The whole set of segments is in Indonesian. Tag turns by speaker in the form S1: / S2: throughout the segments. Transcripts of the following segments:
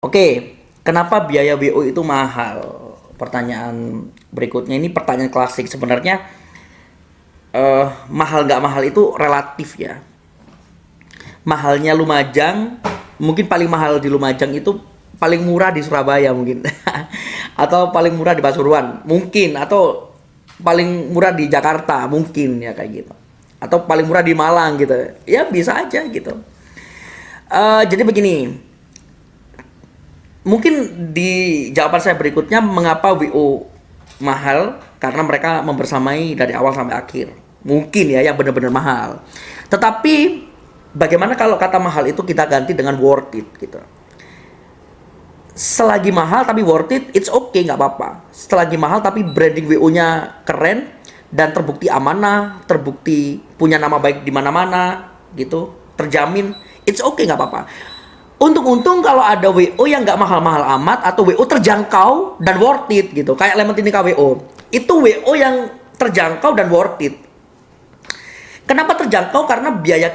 S1: Oke, kenapa biaya WO itu mahal? Pertanyaan berikutnya ini pertanyaan klasik. Sebenarnya mahal nggak mahal itu relatif ya. Mahalnya Lumajang, mungkin paling mahal di Lumajang itu paling murah di Surabaya mungkin. Atau paling murah di Pasuruan, mungkin. Atau paling murah di Jakarta, mungkin ya kayak gitu. Atau paling murah di Malang gitu. Ya bisa aja gitu. Jadi begini, mungkin di jawaban saya berikutnya mengapa WO mahal karena mereka membersamai dari awal sampai akhir. Mungkin ya yang benar-benar mahal. Tetapi bagaimana kalau kata mahal itu kita ganti dengan worth it gitu. Selagi mahal tapi worth it, it's okay, nggak apa-apa. Selagi mahal tapi branding WO-nya keren dan terbukti amanah, terbukti punya nama baik di mana-mana gitu, terjamin, it's okay, nggak apa-apa. Untung-untung kalau ada WO yang nggak mahal-mahal amat atau WO terjangkau dan worth it gitu. Kayak Lemontinika WO. Itu WO yang terjangkau dan worth it. Kenapa terjangkau? Karena biaya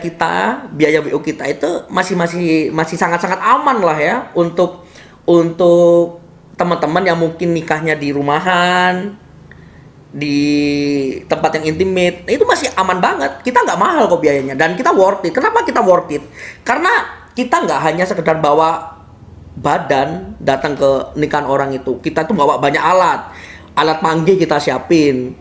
S1: WO kita itu masih sangat-sangat aman lah ya untuk teman-teman yang mungkin nikahnya di rumahan, di tempat yang intimate. Itu masih aman banget. Kita nggak mahal kok biayanya dan kita worth it. Kenapa kita worth it? Karena kita nggak hanya sekedar bawa badan datang ke nikahan orang itu. Kita tuh bawa banyak alat panggih kita siapin.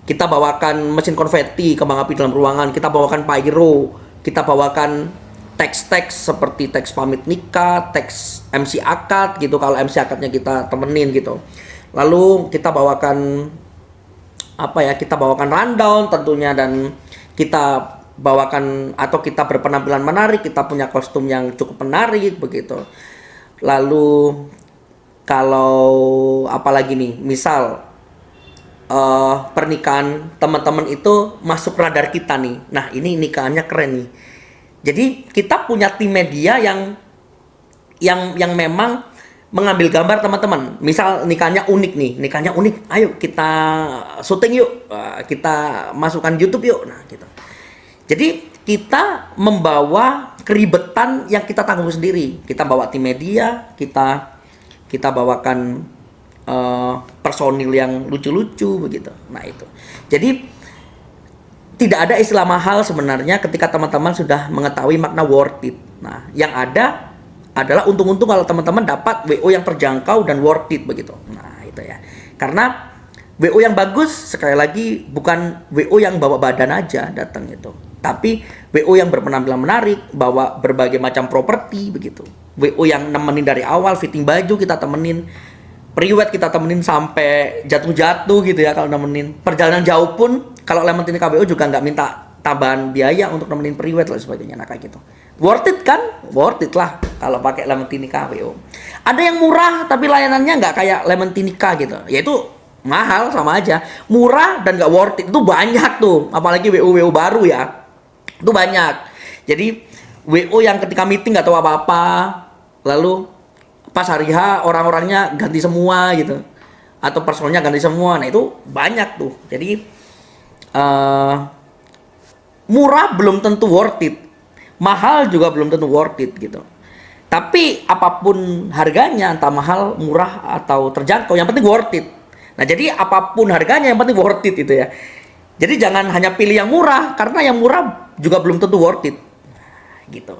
S1: Kita bawakan mesin konveti, kembang api dalam ruangan. Kita bawakan pyro. Kita bawakan teks-teks seperti teks pamit nikah, teks MC akad gitu. Kalau MC akadnya kita temenin gitu. Lalu kita bawakan kita bawakan rundown tentunya, dan kita bawakan atau kita berpenampilan menarik, kita punya kostum yang cukup menarik begitu. Lalu kalau apalagi nih, misal pernikahan teman-teman itu masuk radar kita nih. Nah, ini nikahannya keren nih. Jadi kita punya tim media yang memang mengambil gambar teman-teman. Misal nikahnya unik nih, ayo kita syuting yuk, kita masukkan YouTube yuk. Nah, gitu. Jadi kita membawa keribetan yang kita tanggung sendiri. Kita bawa tim media, kita bawakan personil yang lucu-lucu begitu. Nah itu. Jadi tidak ada istilah mahal sebenarnya ketika teman-teman sudah mengetahui makna worth it. Nah, yang ada adalah untung-untung kalau teman-teman dapat WO yang terjangkau dan worth it begitu. Nah itu ya. Karena WO yang bagus, sekali lagi, bukan WO yang bawa badan aja datang itu, tapi WO yang berpenampilan menarik, bawa berbagai macam properti begitu. WO yang nemenin dari awal, fitting baju kita temenin, priwet kita temenin sampai jatuh-jatuh gitu ya kalau nemenin. Perjalanan jauh pun kalau Lemontinika WO juga nggak minta tambahan biaya untuk nemenin priwet dan sebagainya. Nah kayak gitu. Worth it kan? Worth it lah kalau pakai Lemontinika WO. Ada yang murah tapi layanannya nggak kayak Lemontinika gitu. Yaitu mahal sama aja. Murah dan nggak worth it itu banyak tuh. Apalagi WO baru ya. Itu banyak. Jadi WO yang ketika meeting nggak tahu apa-apa, lalu pas hari H orang-orangnya ganti semua gitu, atau personalnya ganti semua. Nah itu banyak tuh. Jadi murah belum tentu worth it, mahal juga belum tentu worth it gitu. Tapi apapun harganya, entah mahal, murah atau terjangkau, yang penting worth it. Nah jadi apapun harganya yang penting worth it itu ya. Jadi jangan hanya pilih yang murah, karena yang murah juga belum tentu worth it gitu.